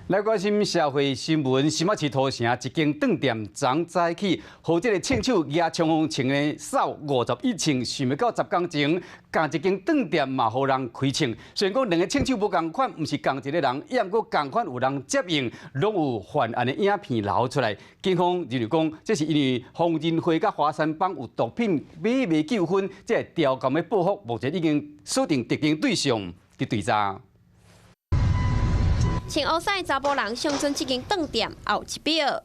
来关心社会新闻，新北市土城一间饭店昨早起，和这个枪手举冲锋枪的扫51枪，想要到10天前，同一间饭店嘛，互人开枪。虽然讲两个枪手无共款，毋是同一个人，也毋过共款有人接应，拢有犯案的影片流出来。警方认为讲，这是因为黄仁辉甲华山帮有毒品买卖纠纷，这调监的报复，目前已经锁定特定对象去追查。 穿乌衫的查甫人上阵这间饭店后一秒，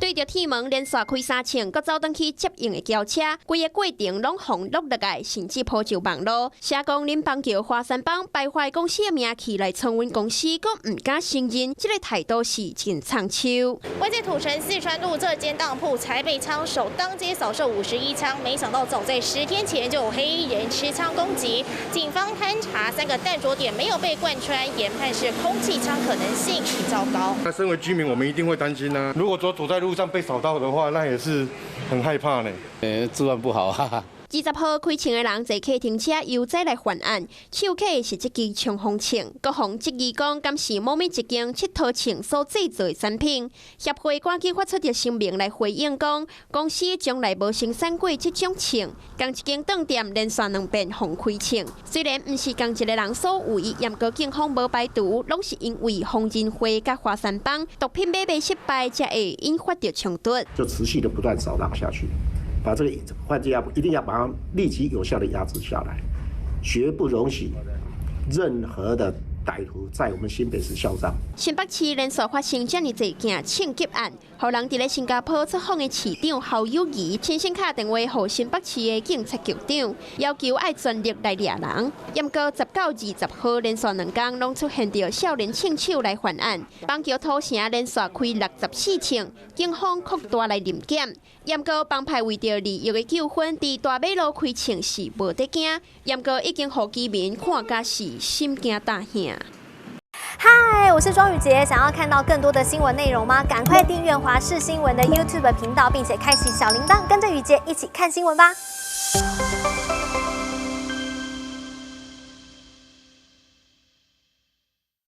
对着铁门连续开3枪，搁走转去接应的轿车，规个过程拢互录落来，甚至抛上网络。社工林邦桥华山帮败坏公司的名气来重温公司，搁唔敢承认，这个态度是真苍秋。位在土城四川路这间当铺才被枪手当街扫射51枪，没想到早在10天前就有黑衣人持枪攻击。警方勘查3个弹着点没有被贯穿，研判是空气枪可能性比较高。那身为居民，我们一定会担心啊。如果说走在路上被扫到的话，那也是很害怕呢。治安不好，哈哈。 20号开枪的人坐客停车悠哉来犯案，手揢的是这支冲锋枪，各方质疑讲，敢是某一间佚佗枪所制造的产品。协会赶紧发出条声明来回应讲，公司从来无生产过这种枪。同一间饭店连续2遍互开枪，虽然不是同一个人所为，也过警方无排除，拢是因为黄仁辉甲华山帮毒品买卖失败，才会引发着冲突。就持续的不断扫荡下去。 把这个犯罪一定要把它立即有效的压制下来，绝不容许任何的歹徒在我们新北市嚣张。新北市连续发生这么多件枪击案，互人伫咧新加坡出访的市长侯友宜亲身打电话给新北市的警察局长，要求爱全力来抓人。不过19、20号连续2天拢出现着少年枪手来犯案，邦桥土城连续开64枪，警方扩大来临检。不过帮派为着利益的纠纷，伫大马路开枪是无得惊，不过已经互居民看甲是心惊胆吓。 嗨，我是庄宇杰。想要看到更多的新闻内容吗？赶快订阅华视新闻的 YouTube 频道，并且开启小铃铛，跟着宇杰一起看新闻吧。